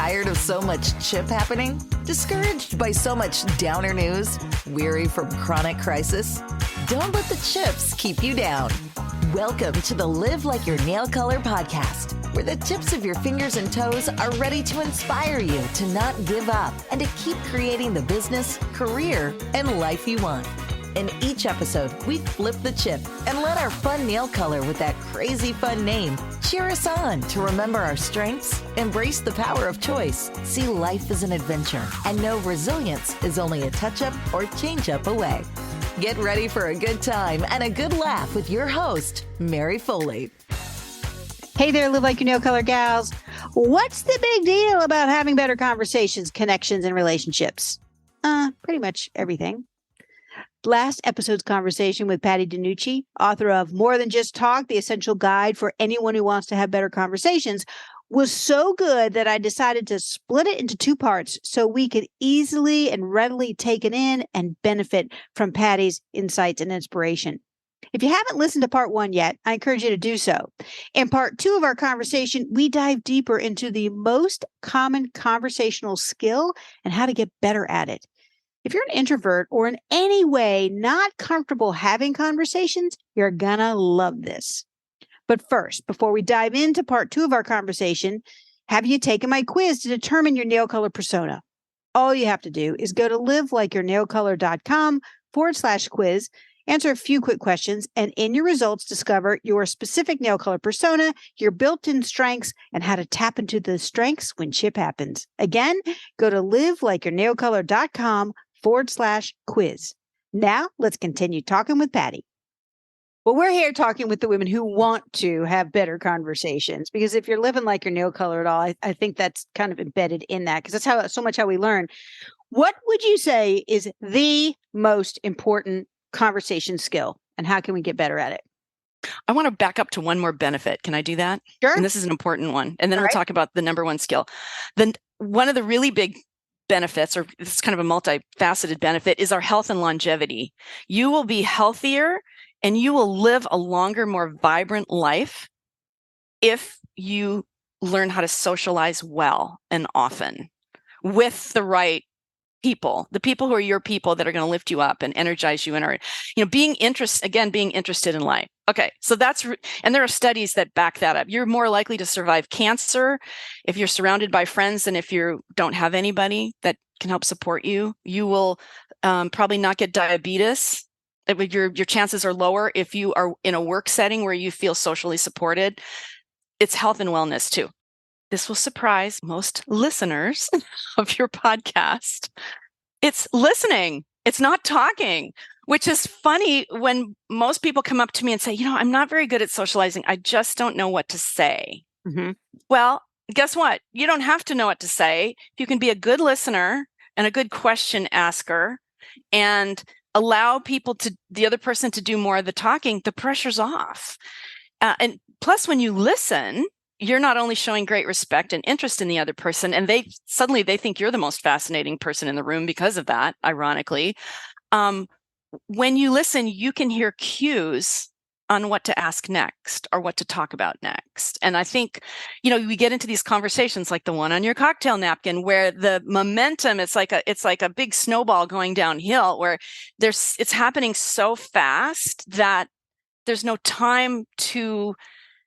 Tired of so much chip happening? Discouraged by so much downer news? Weary from chronic crisis? Don't let the chips keep you down. Welcome to the Live Like Your Nail Color podcast, where the tips of your fingers and toes are ready to inspire you to not give up and to keep creating the business, career, and life you want. In each episode, we flip the chip and let our fun nail color with that crazy fun name cheer us on to remember our strengths, embrace the power of choice, see life as an adventure, and know resilience is only a touch-up or change-up away. Get ready for a good time and a good laugh with your host, Mary Foley. Hey there, Live Like Your Nail Color gals. What's the big deal about having better conversations, connections, and relationships? Pretty much everything. Last episode's conversation with Patti DeNucci, author of More Than Just Talk, the essential guide for anyone who wants to have better conversations, was so good that I decided to split it into two parts so we could easily and readily take it in and benefit from Patti's insights and inspiration. If you haven't listened to part one yet, I encourage you to do so. In part two of our conversation, we dive deeper into the most common conversational skill and how to get better at it. If you're an introvert or in any way not comfortable having conversations, you're gonna love this. But first, before we dive into part two of our conversation, have you taken my quiz to determine your nail color persona? All you have to do is go to livelikeyournailcolor.com/quiz, answer a few quick questions, and in your results, discover your specific nail color persona, your built-in strengths, and how to tap into the strengths when chip happens. Again, go to livelikeyournailcolor.com/quiz. Now, let's continue talking with Patti. Well, we're here talking with the women who want to have better conversations, because if you're living like your nail color at all, I think that's kind of embedded in that, because that's so much how we learn. What would you say is the most important conversation skill, and how can we get better at it? I want to back up to one more benefit. Can I do that? Sure. And this is an important one. And then All we'll right. talk about the number one skill. Then one of the really big benefits, or it's kind of a multifaceted benefit, is our health and longevity. You will be healthier and you will live a longer, more vibrant life if you learn how to socialize well and often with the right people, the people who are your people that are going to lift you up and energize you and are, being interested in life. Okay. So and there are studies that back that up. You're more likely to survive cancer if you're surrounded by friends than if you don't have anybody that can help support you. You will probably not get diabetes. Your chances are lower if you are in a work setting where you feel socially supported. It's health and wellness too. This will surprise most listeners of your podcast. It's listening. It's not talking, which is funny when most people come up to me and say, I'm not very good at socializing. I just don't know what to say. Mm-hmm. Well, guess what? You don't have to know what to say. If you can be a good listener and a good question asker and allow the other person to do more of the talking, the pressure's off. And plus, when you listen, you're not only showing great respect and interest in the other person, and they think you're the most fascinating person in the room because of that, ironically. When you listen, you can hear cues on what to ask next or what to talk about next. And I think, we get into these conversations like the one on your cocktail napkin, where the momentum, it's like a big snowball going downhill, where it's happening so fast that there's no time to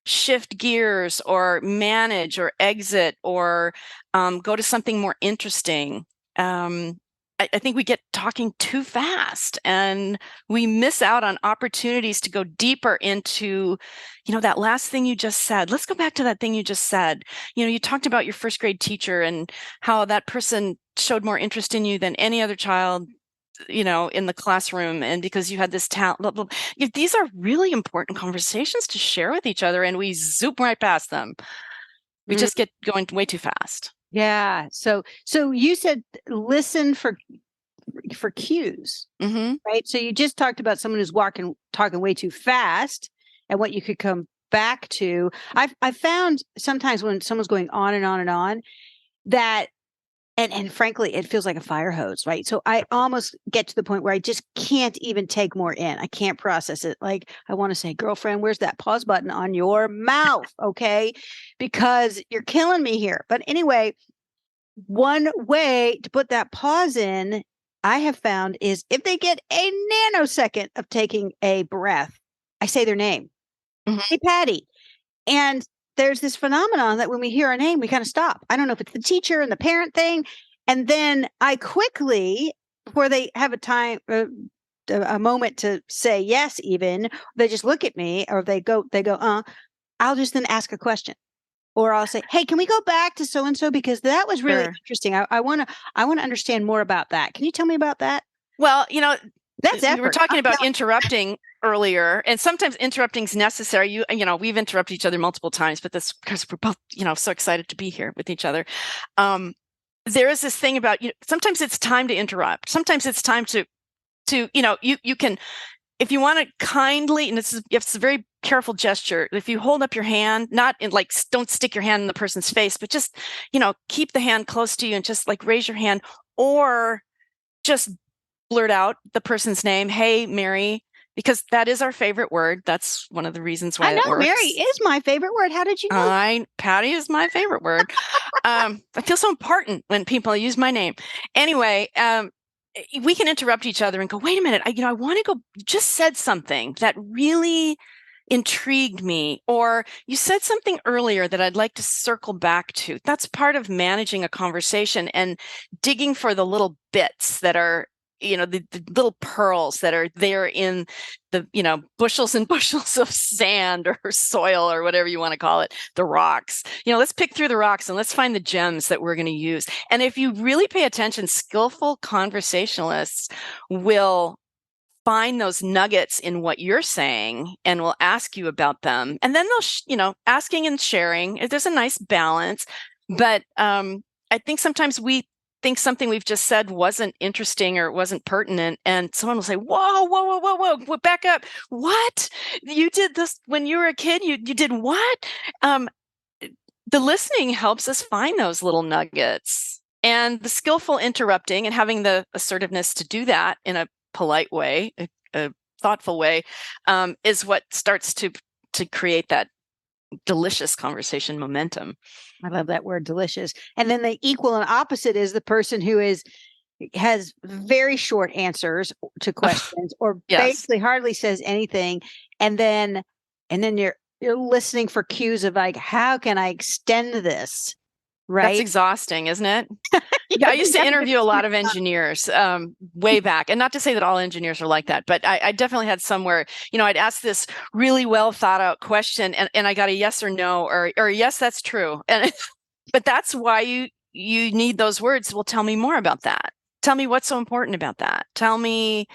shift gears or manage or exit or go to something more interesting. I think we get talking too fast and we miss out on opportunities to go deeper into, that last thing you just said. Let's go back to that thing you just said. You talked about your first grade teacher and how that person showed more interest in you than any other child, in the classroom, and because you had this talent. Blah, blah, blah. These are really important conversations to share with each other, and we zoom right past them. We just get going way too fast. Yeah. So you said listen for cues, right? So you just talked about someone who's talking way too fast, and what you could come back to. I found sometimes when someone's going on and on and on, that and frankly, it feels like a fire hose, right? So I almost get to the point where I just can't even take more in. I can't process it. Like, I want to say, girlfriend, where's that pause button on your mouth? Okay. Because you're killing me here. But anyway, one way to put that pause in, I have found, is if they get a nanosecond of taking a breath, I say their name. Mhm. Hey, Patti. And there's this phenomenon that when we hear our name, we kind of stop. I don't know if it's the teacher and the parent thing. And then I quickly, before they have a moment to say yes, even, they just look at me, or they go, I'll just then ask a question. Or I'll say, hey, can we go back to so-and-so? Because that was really Sure. interesting. I want to understand more about that. Can you tell me about that? Well, That's we were effort. talking about interrupting earlier, and sometimes interrupting is necessary. We've interrupted each other multiple times, but that's because we're both, so excited to be here with each other. There is this thing about, sometimes it's time to interrupt. Sometimes it's time to, you can, if you want to kindly, and it's a very careful gesture. If you hold up your hand, not in don't stick your hand in the person's face, but just, keep the hand close to you and just raise your hand, or just blurt out the person's name. Hey, Mary, because that is our favorite word. That's one of the reasons why I know it works. Mary is my favorite word. How did you know? Patti is my favorite word. I feel so important when people use my name. Anyway, we can interrupt each other and go, wait a minute, I want to go, you just said something that really intrigued me, or you said something earlier that I'd like to circle back to. That's part of managing a conversation and digging for the little bits that are, the little pearls that are there in the, bushels and bushels of sand or soil or whatever you want to call it, the rocks. Let's pick through the rocks and let's find the gems that we're going to use. And if you really pay attention, skillful conversationalists will find those nuggets in what you're saying and will ask you about them. And then they'll, asking and sharing, there's a nice balance. But I think sometimes we think something we've just said wasn't interesting or wasn't pertinent, and someone will say, whoa, back up. What? You did this when you were a kid? You did what? The listening helps us find those little nuggets, and the skillful interrupting and having the assertiveness to do that in a polite way, a thoughtful way, is what starts to create that delicious conversation momentum. I love that word, delicious. And then the equal and opposite is the person who has very short answers to questions, or Yes. basically hardly says anything. And then you're listening for cues of how can I extend this? Right. That's exhausting, isn't it? Yeah, I used to interview a lot of engineers way back. And not to say that all engineers are like that, but I definitely had some where, I'd ask this really well thought out question and I got a yes or no, or yes, that's true. And but that's why you need those words. Well, tell me more about that. Tell me what's so important about that. Tell me,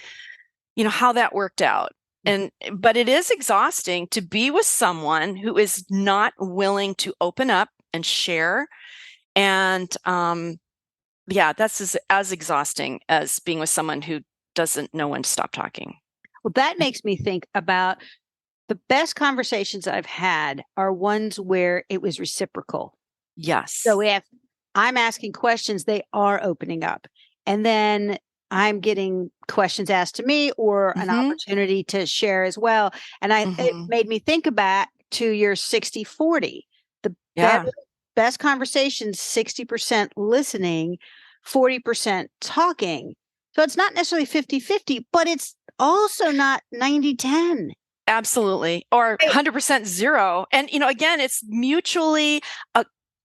how that worked out. But it is exhausting to be with someone who is not willing to open up and share. And that's as exhausting as being with someone who doesn't know when to stop talking. Well, that makes me think about the best conversations I've had are ones where it was reciprocal. Yes. So if I'm asking questions, they are opening up. And then I'm getting questions asked to me, or an opportunity to share as well. And it made me think back to your 60-40. The best conversations, 60% listening, 40% talking. So it's not necessarily 50-50, but it's also not 90-10. Absolutely. Or 100% zero. And, again, it's mutually,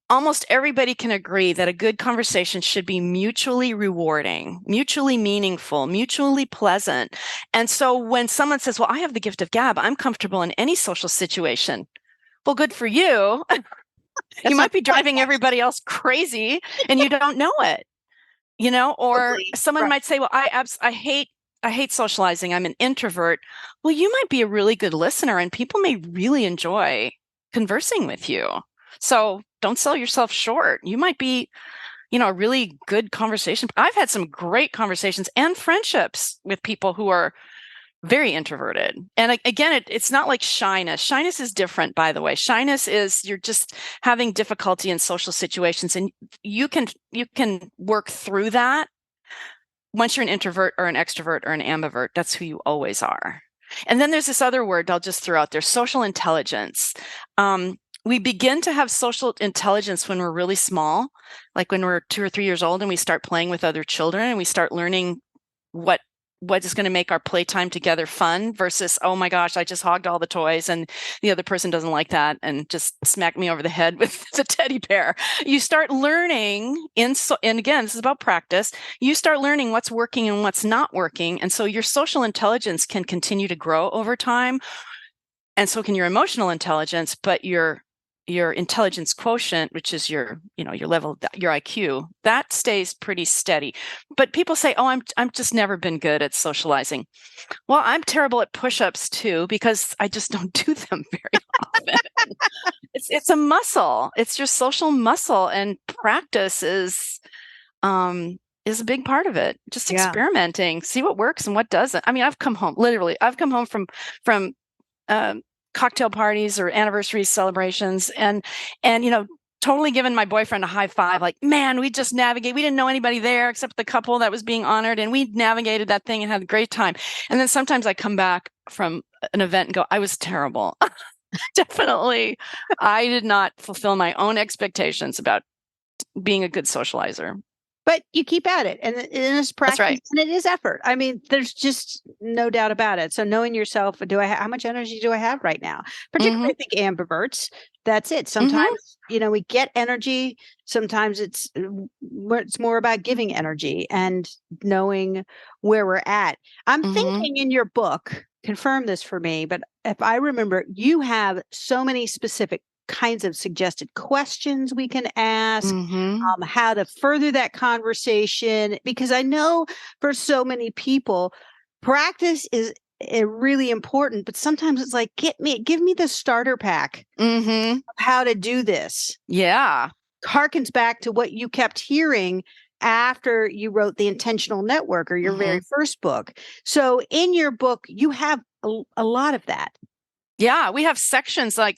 almost everybody can agree that a good conversation should be mutually rewarding, mutually meaningful, mutually pleasant. And so when someone says, well, I have the gift of gab, I'm comfortable in any social situation. Well, good for you. You might be driving everybody else crazy and you don't know it, or someone might say, well, I hate socializing. I'm an introvert. Well, you might be a really good listener and people may really enjoy conversing with you. So don't sell yourself short. You might be, a really good conversation. I've had some great conversations and friendships with people who are very introverted. And again, it's not like shyness. Shyness is different, by the way. Shyness is you're just having difficulty in social situations, and you can work through that. Once you're an introvert or an extrovert or an ambivert, that's who you always are. And then there's this other word I'll just throw out there, social intelligence. we begin to have social intelligence when we're really small, like when we're 2 or 3 years old and we start playing with other children and we start learning what is going to make our playtime together fun versus, oh my gosh, I just hogged all the toys and the other person doesn't like that and just smacked me over the head with the teddy bear. You start learning and again, this is about practice. You start learning what's working and what's not working. And so your social intelligence can continue to grow over time. And so can your emotional intelligence, but your intelligence quotient, which is your level, your IQ, that stays pretty steady. But people say, "Oh, I'm just never been good at socializing." Well, I'm terrible at push-ups too because I just don't do them very often. It's a muscle. It's your social muscle, and practice is a big part of it. Just experimenting, see what works and what doesn't. I mean, I've come home from cocktail parties or anniversary celebrations and totally given my boyfriend a high five, like, man, we just navigate. We didn't know anybody there except the couple that was being honored, and we navigated that thing and had a great time. And then sometimes I come back from an event and go, I was terrible. Definitely. I did not fulfill my own expectations about being a good socializer. But you keep at it, and it's practice, That's right. and it is effort. I mean, there's just no doubt about it. So knowing yourself, how much energy do I have right now? Particularly, I think ambiverts. That's it. Sometimes, we get energy. Sometimes it's more about giving energy and knowing where we're at. I'm thinking in your book, confirm this for me, but if I remember, you have so many specific kinds of suggested questions we can ask, how to further that conversation, because I know for so many people, practice is really important, but sometimes it's like, give me the starter pack of how to do this. Yeah. Harkens back to what you kept hearing after you wrote The Intentional Network, or your very first book. So in your book, you have a lot of that. Yeah, we have sections on,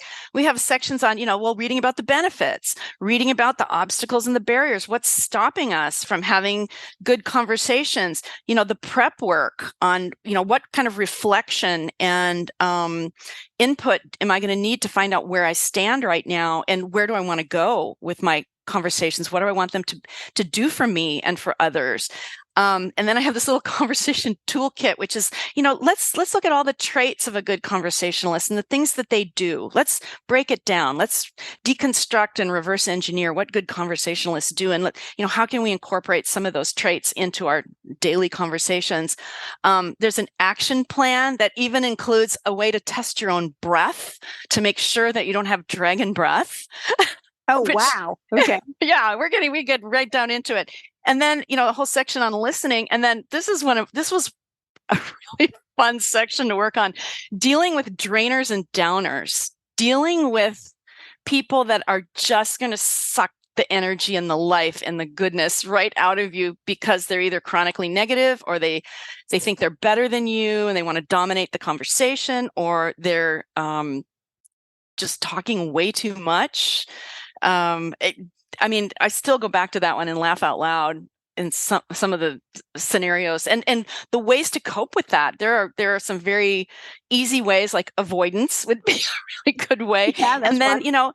reading about the benefits, reading about the obstacles and the barriers, what's stopping us from having good conversations, the prep work on, what kind of reflection and input am I going to need to find out where I stand right now and where do I want to go with my conversations? What do I want them to do for me and for others? And then I have this little conversation toolkit, which is, let's look at all the traits of a good conversationalist and the things that they do. Let's break it down. Let's deconstruct and reverse engineer what good conversationalists do. And, how can we incorporate some of those traits into our daily conversations? There's an action plan that even includes a way to test your own breath to make sure that you don't have dragon breath. Oh, wow. Okay. Yeah, we get right down into it. And then, a whole section on listening. And then this was a really fun section to work on, dealing with drainers and downers, dealing with people that are just going to suck the energy and the life and the goodness right out of you because they're either chronically negative or they think they're better than you and they want to dominate the conversation, or they're just talking way too much. I still go back to that one and laugh out loud in some of the scenarios and the ways to cope with that. There are some very easy ways, like avoidance would be a really good way. Yeah, that's and then, fun.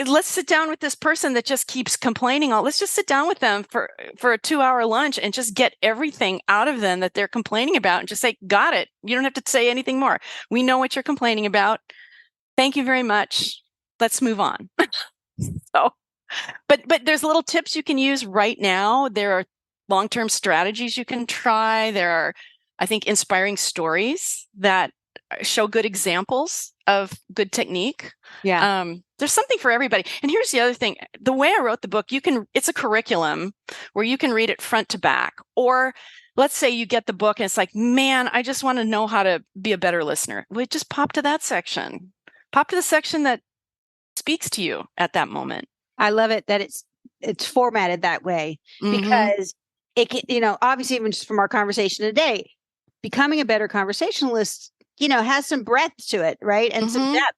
Let's sit down with this person that just keeps complaining. Let's just sit down with them for a 2-hour lunch and just get everything out of them that they're complaining about and just say, got it. You don't have to say anything more. We know what you're complaining about. Thank you very much. Let's move on. So, but there's little tips you can use right now. There are long-term strategies you can try. There are, I think, inspiring stories that show good examples of good technique. Yeah. There's something for everybody. And here's the other thing. The way I wrote the book, it's a curriculum where you can read it front to back. Or let's say you get the book and it's like, man, I just want to know how to be a better listener. Well, just pop to that section. Pop to the section that speaks to you at that moment. I love it that it's formatted that way, because it can, obviously, even just from our conversation today, becoming a better conversationalist, has some breadth to it, right? And some depth.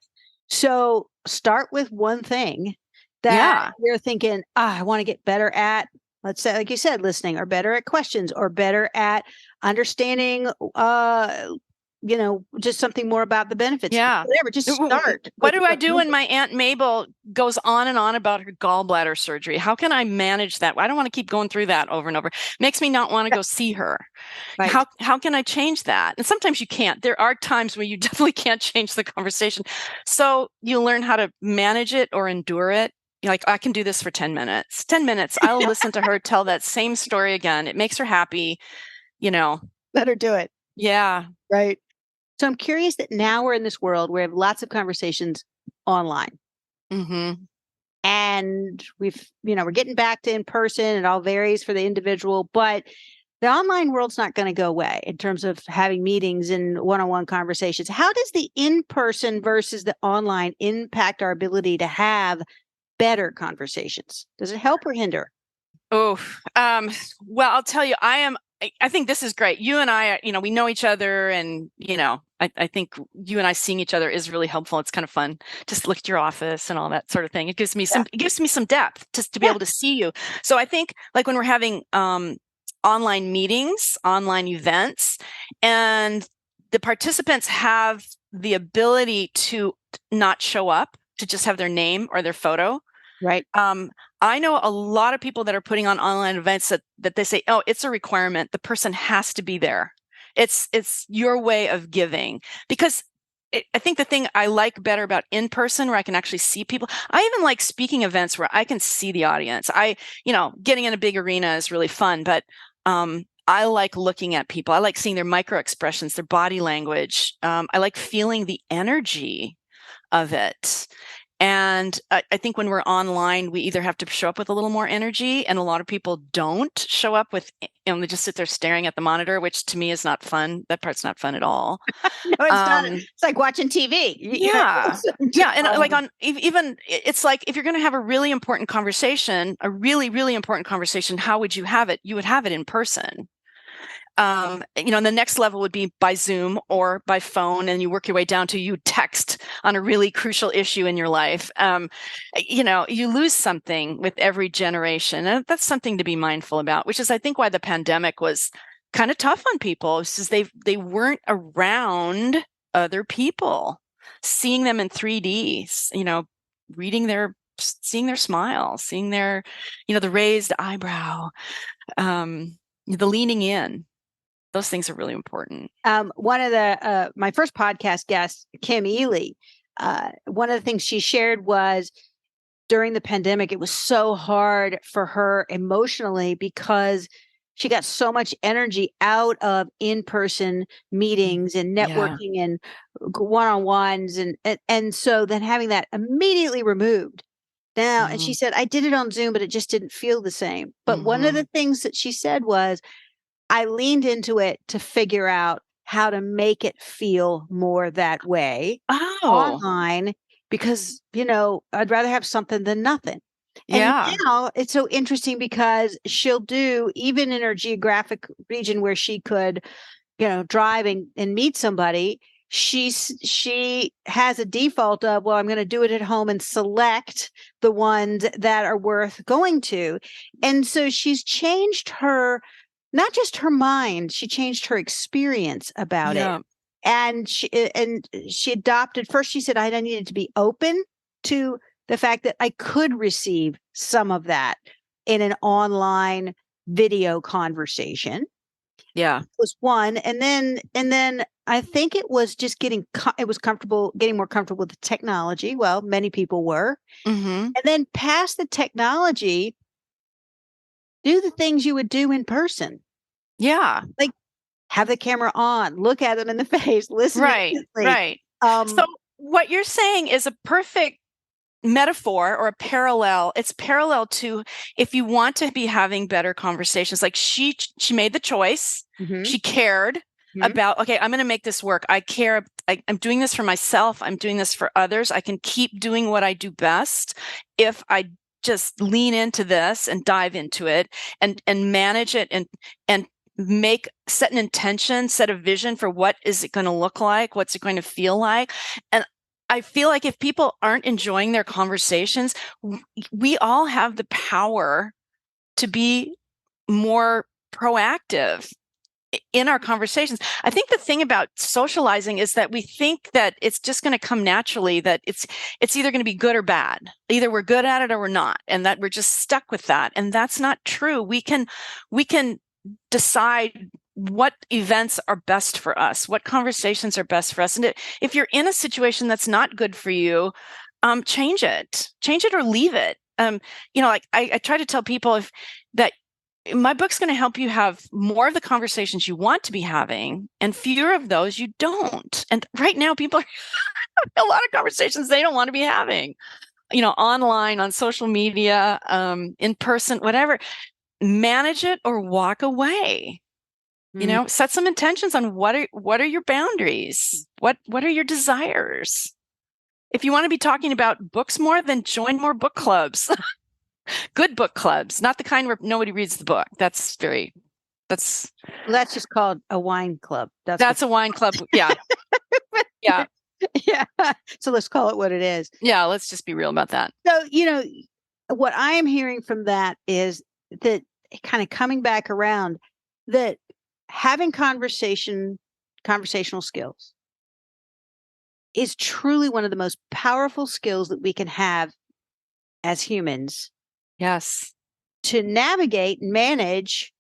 So start with one thing that you're thinking, I want to get better at, let's say, like you said, listening, or better at questions, or better at understanding just something more about the benefits. Yeah. Whatever, just start. What do I do when my Aunt Mabel goes on and on about her gallbladder surgery? How can I manage that? I don't want to keep going through that over and over. Makes me not want to go see her. Right. How can I change that? And sometimes you can't. There are times where you definitely can't change the conversation. So you learn how to manage it or endure it. You're like, I can do this for 10 minutes. 10 minutes. I'll listen to her tell that same story again. It makes her happy, Let her do it. Yeah. Right. So I'm curious that now we're in this world where we have lots of conversations online. Mm-hmm. And we're getting back to in person. It all varies for the individual, but the online world's not going to go away in terms of having meetings and one-on-one conversations. How does the in-person versus the online impact our ability to have better conversations? Does it help or hinder? Oh, well, I'll tell you, I think this is great. You and I, we know each other, and, I think you and I seeing each other is really helpful. It's kind of fun. Just look at your office and all that sort of thing. It gives me some depth just to be able to see you. So I think like when we're having, online meetings, online events, and the participants have the ability to not show up, to just have their name or their photo. Right. I know a lot of people that are putting on online events that they say, oh, it's a requirement. The person has to be there. It's your way of giving, because I think the thing I like better about in person, where I can actually see people. I even like speaking events where I can see the audience. Getting in a big arena is really fun, but I like looking at people. I like seeing their micro expressions, their body language. I like feeling the energy of it. And I think when we're online, we either have to show up with a little more energy, and a lot of people don't show up with, they just sit there staring at the monitor, which to me is not fun. That part's not fun at all. No, it's not. It's like watching TV. Yeah. Yeah. And like it's like, if you're going to have a really important conversation, a really, really important conversation, how would you have it? You would have it in person. And the next level would be by Zoom or by phone, and you work your way down to you text on a really crucial issue in your life. You lose something with every generation, and that's something to be mindful about, which is, I think, why the pandemic was kind of tough on people, because they weren't around other people, seeing them in 3D, seeing their smile, seeing their, the raised eyebrow, the leaning in. Those things are really important. One of my first podcast guest, Kim Ely, one of the things she shared was during the pandemic, it was so hard for her emotionally because she got so much energy out of in-person meetings and networking and one-on-ones. And so then having that immediately removed. Now, and she said, I did it on Zoom, but it just didn't feel the same. But one of the things that she said was, I leaned into it to figure out how to make it feel more that way online, because, I'd rather have something than nothing. And now it's so interesting because she'll do, even in her geographic region where she could, drive and meet somebody, she has a default of, well, I'm going to do it at home and select the ones that are worth going to. And so she's changed not just her mind, she changed her experience about it. And she adopted, first she said, I needed to be open to the fact that I could receive some of that in an online video conversation. Yeah. Was one. And then I think it was just getting more comfortable with the technology. Well, many people were. And then past the technology, do the things you would do in person. Yeah. Like have the camera on, look at them in the face, listen. Right. So what you're saying is a perfect metaphor or a parallel. It's parallel to, if you want to be having better conversations, like she made the choice. She cared about, okay, I'm going to make this work. I care. I'm doing this for myself. I'm doing this for others. I can keep doing what I do best if I just lean into this and dive into it and manage it and set an intention, set a vision for what is it going to look like? What's it going to feel like? And I feel like if people aren't enjoying their conversations, we all have the power to be more proactive in our conversations. I think the thing about socializing is that we think that it's just going to come naturally, that it's either going to be good or bad. Either we're good at it or we're not, and that we're just stuck with that. And that's not true. We can decide what events are best for us, what conversations are best for us. And if you're in a situation that's not good for you, change it or leave it. Like I try to tell people that my book's going to help you have more of the conversations you want to be having and fewer of those you don't. And right now, people are having a lot of conversations they don't want to be having, online, on social media, in person, whatever. Manage it or walk away. Set some intentions on what are your boundaries? What are your desires? If you want to be talking about books more, then join more book clubs. Good book clubs, not the kind where nobody reads the book. That's just called a wine club. That's a wine club. Yeah. Yeah. Yeah. So let's call it what it is. Yeah. Let's just be real about that. So, what I am hearing from that is that kind of coming back around, that having conversational skills is truly one of the most powerful skills that we can have as humans. Yes. To navigate and manage.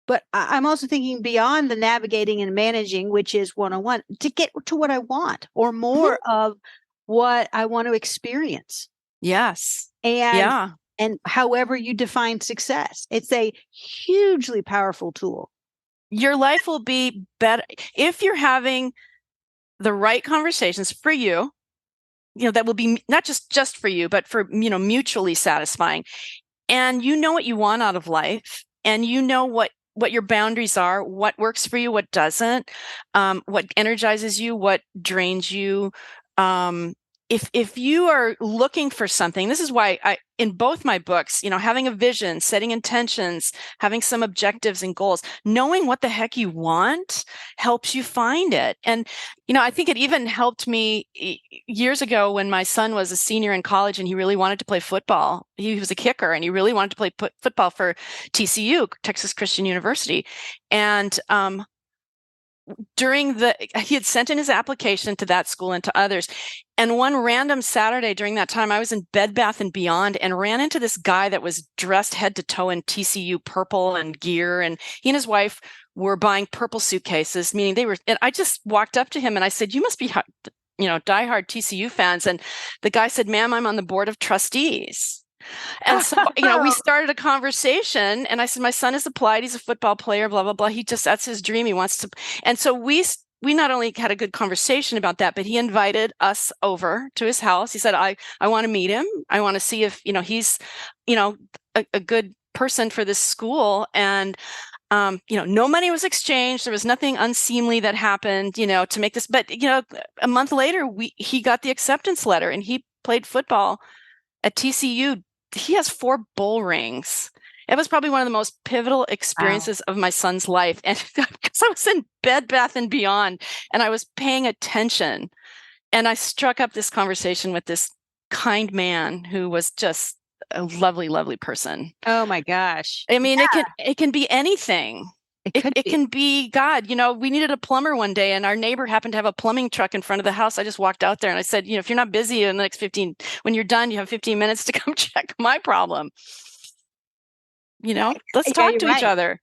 But I'm also thinking beyond the navigating and managing, which is one-on-one, to get to what I want or more of what I want to experience. Yes. And however you define success, it's a hugely powerful tool. Your life will be better if you're having the right conversations for you. That will be not just for you, but for, mutually satisfying. And what you want out of life, and what your boundaries are, what works for you, what doesn't, what energizes you, what drains you. If you are looking for something, this is why in both my books, having a vision, setting intentions, having some objectives and goals, knowing what the heck you want helps you find it. And, I think it even helped me years ago when my son was a senior in college and he really wanted to play football. He was a kicker and he really wanted to play football for TCU, Texas Christian University. And, he had sent in his application to that school and to others. And one random Saturday during that time, I was in Bed Bath & Beyond and ran into this guy that was dressed head to toe in TCU purple and gear. And he and his wife were buying purple suitcases, meaning and I just walked up to him and I said, "You must be, diehard TCU fans." And the guy said, "Ma'am, I'm on the board of trustees." And so, we started a conversation and I said, "My son has applied. He's a football player, blah, blah, blah. That's his dream. He wants to." And so we not only had a good conversation about that, but he invited us over to his house. He said, I want to meet him. I want to see if, he's, a good person for this school. And, no money was exchanged. There was nothing unseemly that happened, to make this. But, a month later, he got the acceptance letter and he played football at TCU. He has 4 bowl rings. It was probably one of the most pivotal experiences of my son's life. And because I was in Bed Bath & Beyond and I was paying attention, and I struck up this conversation with this kind man who was just a lovely, lovely person. Oh my gosh. I mean, it can be anything. It can be God. We needed a plumber one day and our neighbor happened to have a plumbing truck in front of the house. I just walked out there and I said, if you're not busy in the next 15, when you're done, you have 15 minutes to come check my problem. Let's talk to each other.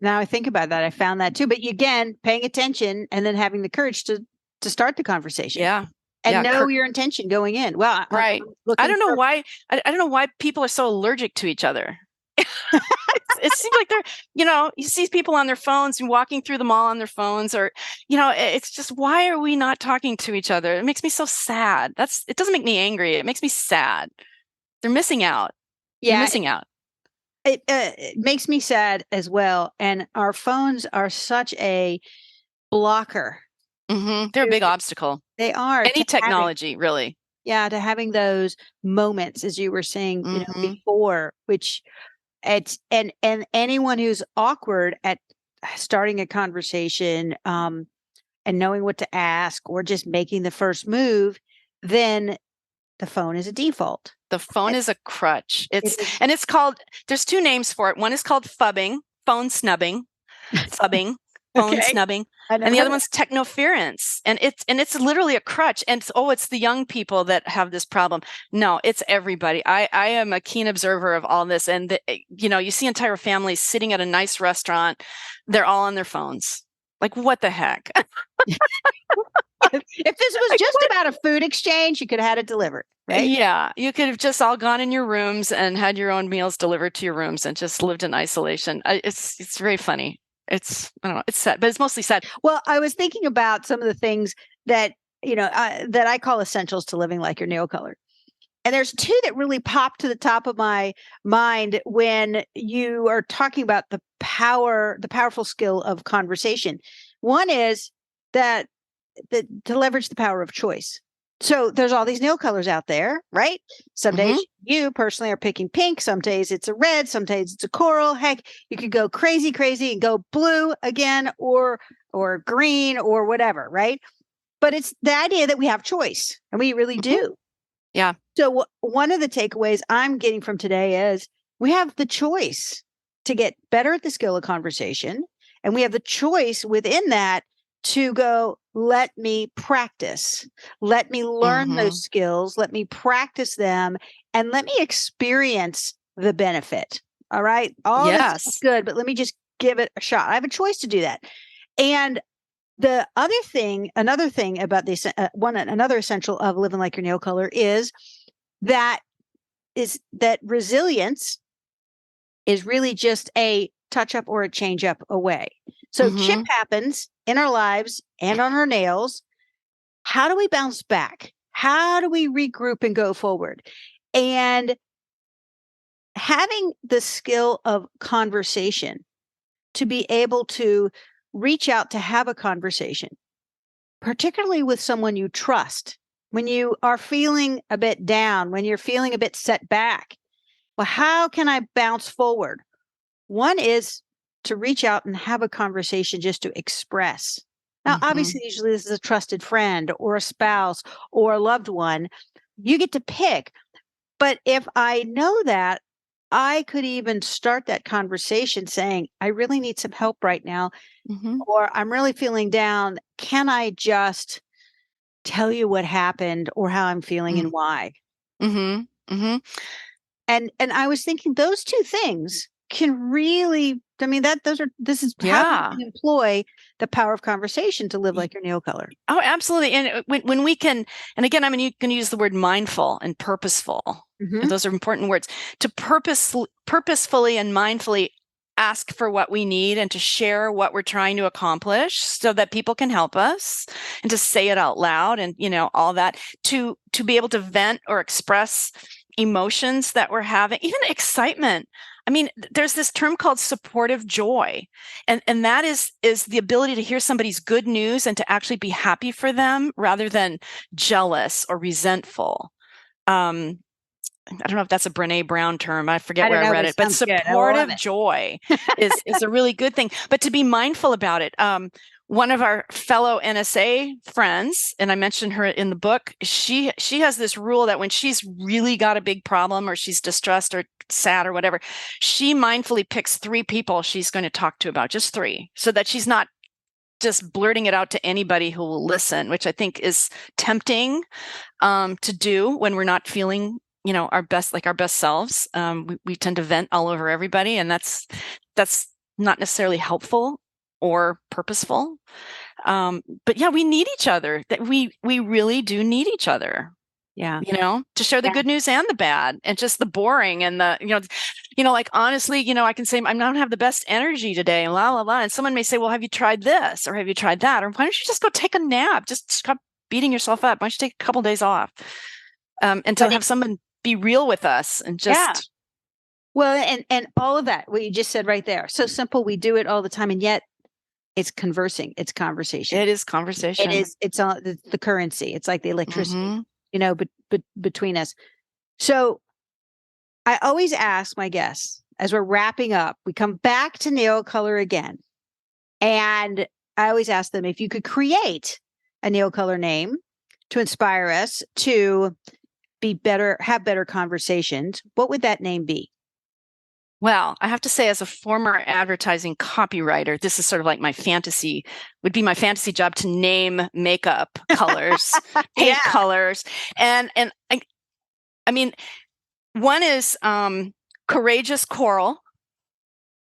Now I think about that. I found that too. But again, paying attention and then having the courage to start the conversation. Yeah. And know your intention going in. Well, right. I don't know why. I don't know why people are so allergic to each other. It seems like they're, you see people on their phones and walking through the mall on their phones, or, it's just, why are we not talking to each other? It makes me so sad. It doesn't make me angry. It makes me sad. They're missing out. Yeah. They're missing out. It makes me sad as well. And our phones are such a blocker. Mm-hmm. They're a big obstacle. They are. Any technology, really. Yeah. To having those moments, as you were saying, before, which and anyone who's awkward at starting a conversation, and knowing what to ask or just making the first move, then the phone is a default. The phone is a crutch. It's called, there's 2 names for it. One is called phubbing, phone snubbing, phubbing. phone snubbing. And the other one's technoference. And it's literally a crutch. And it's the young people that have this problem. No, it's everybody. I am a keen observer of all this. And you see entire families sitting at a nice restaurant. They're all on their phones. Like, what the heck? If this was just about a food exchange, you could have had it delivered, right? Yeah, you could have just all gone in your rooms and had your own meals delivered to your rooms and just lived in isolation. It's very funny. I don't know, it's sad, but it's mostly sad. Well, I was thinking about some of the things that, that I call essentials to living like your nail color. And there's two that really pop to the top of my mind when you are talking about the powerful skill of conversation. One is that to leverage the power of choice. So there's all these nail colors out there, right? Some days you personally are picking pink. Some days it's a red. Some days it's a coral. Heck, you could go crazy and go blue again, or green, or whatever, right? But it's the idea that we have choice, and we really do. Yeah. So one of the takeaways I'm getting from today is we have the choice to get better at the skill of conversation, and we have the choice within that to go, let me practice, let me learn those skills, let me practice them, and let me experience the benefit. All right. All this is good, but let me just give it a shot. I have a choice to do that. And the another thing about this, another essential of living like your nail color is that resilience is really just a touch up or a change up away. So chip happens in our lives and on our nails. How do we bounce back? How do we regroup and go forward? And having the skill of conversation, to be able to reach out to have a conversation, particularly with someone you trust, when you are feeling a bit down, when you're feeling a bit set back. Well, how can I bounce forward? One is to reach out and have a conversation just to express. Now, obviously, usually this is a trusted friend or a spouse or a loved one. You get to pick. But if I know that, I could even start that conversation saying, I really need some help right now, or I'm really feeling down. Can I just tell you what happened or how I'm feeling and why? And I was thinking those two things can really, this is how you can employ the power of conversation to live like your nail color. Oh, absolutely. And when we can, and again, I'm going to use the word mindful and purposeful. Those are important words. To purposefully and mindfully ask for what we need and to share what we're trying to accomplish so that people can help us, and to say it out loud, and all that, to be able to vent or express emotions that we're having, even excitement. I mean, there's this term called supportive joy, and that is the ability to hear somebody's good news and to actually be happy for them rather than jealous or resentful. I don't know if that's a Brene Brown term. I forget where I read it, but supportive joy is a really good thing. But to be mindful about it. One of our fellow NSA friends, and I mentioned her in the book, she has this rule that when she's really got a big problem or she's distressed or sad or whatever, she mindfully picks 3 people she's going to talk to about, just 3, so that she's not just blurting it out to anybody who will listen, which I think is tempting to do when we're not feeling our best selves. We tend to vent all over everybody, and that's not necessarily helpful or purposeful. But yeah, we need each other. That we really do need each other. Yeah. To share the good news and the bad, and just the boring and the, like, honestly, I can say I don't have the best energy today, and blah, blah, blah. And someone may say, well, have you tried this? Or have you tried that? Or why don't you just go take a nap? Just stop beating yourself up. Why don't you take a couple days off? And to have someone be real with us and just. Well, and all of that, what you just said right there. So simple. We do it all the time. And yet it's conversing. It's conversation. It is conversation. It's all the currency. It's like the electricity, but between us. So I always ask my guests as we're wrapping up, we come back to nail color again. And I always ask them, if you could create a nail color name to inspire us to be better, have better conversations, what would that name be? Well, I have to say, as a former advertising copywriter, this is sort of like would be my fantasy job to name makeup colors, paint colors. And I mean, one is courageous coral.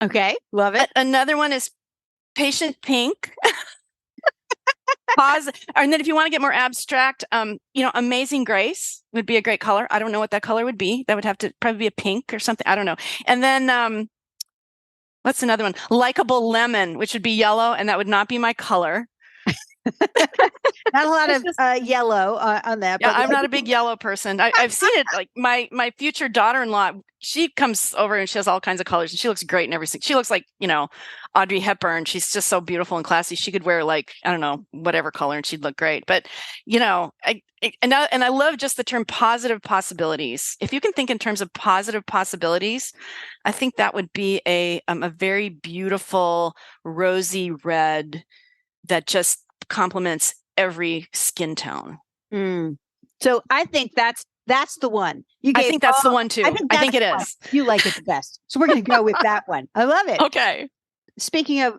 Okay, love it. Another one is patient pink. And then if you want to get more abstract, amazing grace would be a great color. I don't know what that color would be. That would have to probably be a pink or something. I don't know. And then what's another one? Likeable lemon, which would be yellow, and that would not be my color. Not a lot of yellow on that. Yeah, I'm not a big yellow person. I've seen it. Like my future daughter-in-law, she comes over and she has all kinds of colors, and she looks great in everything. She looks like Audrey Hepburn. She's just so beautiful and classy. She could wear like, I don't know, whatever color, and she'd look great. But I love just the term positive possibilities. If you can think in terms of positive possibilities, I think that would be a very beautiful rosy red that just complements every skin tone. So I think that's the one. I think that's the one too. I think it is. You like it the best. So we're going to go with that one. I love it. Okay. Speaking of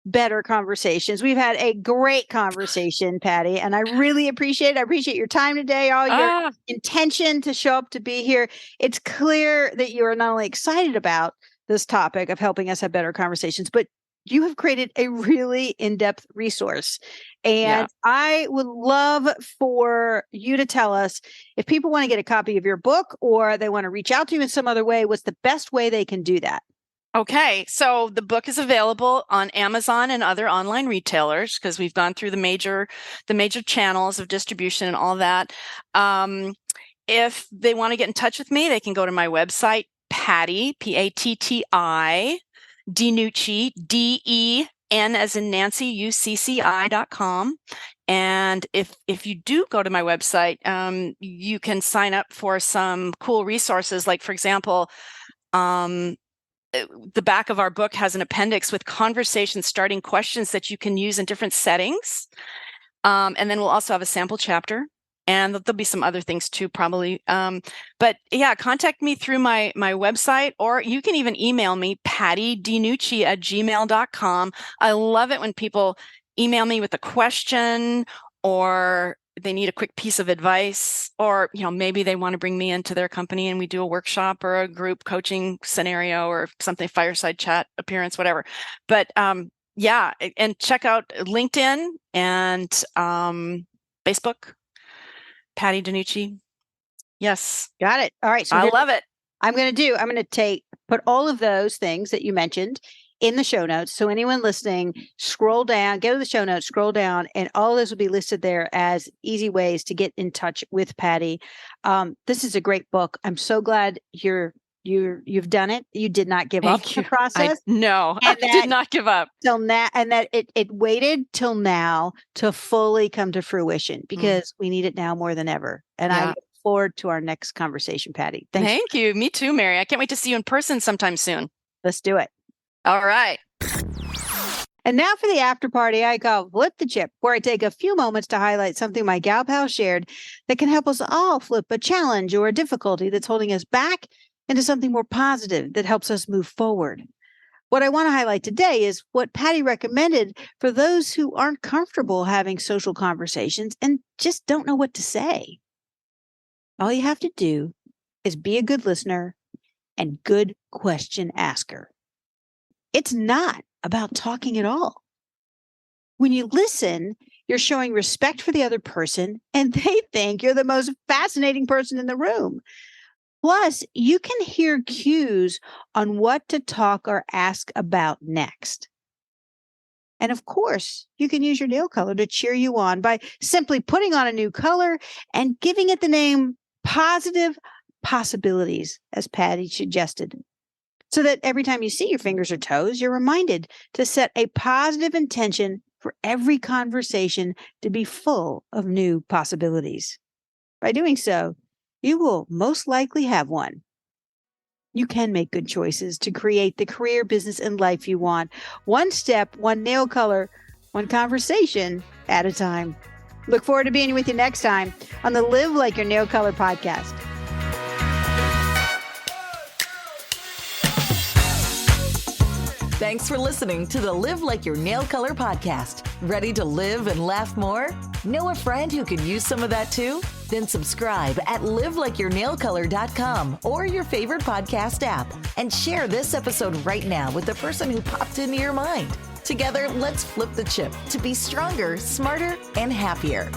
better conversations, we've had a great conversation, Patti, and I really appreciate it. I appreciate your time today, all your intention to show up to be here. It's clear that you are not only excited about this topic of helping us have better conversations, but you have created a really in-depth resource. And I would love for you to tell us, if people want to get a copy of your book or they want to reach out to you in some other way, what's the best way they can do that? Okay, so the book is available on Amazon and other online retailers because we've gone through the major channels of distribution and all that. If they want to get in touch with me, they can go to my website, Patti, Patti, DeNucci, DEN as in Nancy, UCCI.com. And if you do go to my website, you can sign up for some cool resources. Like, for example, the back of our book has an appendix with conversation starting questions that you can use in different settings. And then we'll also have a sample chapter. And there'll be some other things too, probably. But yeah, contact me through my website, or you can even email me, pattidenucci@gmail.com. I love it when people email me with a question, or they need a quick piece of advice, or maybe they want to bring me into their company and we do a workshop or a group coaching scenario or something, fireside chat appearance, whatever. But yeah, and check out LinkedIn and Facebook. Patti DeNucci. Yes. Got it. All right. So I love it. I'm going to put all of those things that you mentioned in the show notes. So anyone listening, scroll down, go to the show notes, scroll down, and all of those will be listed there as easy ways to get in touch with Patti. This is a great book. I'm so glad you've done it. You did not give up the process. I did not give up till now, and that it waited till now to fully come to fruition, because we need it now more than ever. And I look forward to our next conversation, Patti. Thank you. Me too, Mary. I can't wait to see you in person sometime soon. Let's do it. All right. And now for the after party, I call Flip the Chip, where I take a few moments to highlight something my gal pal shared that can help us all flip a challenge or a difficulty that's holding us back into something more positive that helps us move forward. What I want to highlight today is what Patti recommended for those who aren't comfortable having social conversations and just don't know what to say. All you have to do is be a good listener and good question asker. It's not about talking at all. When you listen, you're showing respect for the other person, and they think you're the most fascinating person in the room. Plus, you can hear cues on what to talk or ask about next. And of course, you can use your nail color to cheer you on by simply putting on a new color and giving it the name Positive Possibilities, as Patti suggested, so that every time you see your fingers or toes, you're reminded to set a positive intention for every conversation to be full of new possibilities. By doing so, you will most likely have one. You can make good choices to create the career, business, and life you want. One step, one nail color, one conversation at a time. Look forward to being with you next time on the Live Like Your Nail Color podcast. Thanks for listening to the Live Like Your Nail Color podcast. Ready to live and laugh more? Know a friend who could use some of that too? Then subscribe at liveLikeYourNailColor.com or your favorite podcast app and share this episode right now with the person who popped into your mind. Together, let's flip the chip to be stronger, smarter, and happier.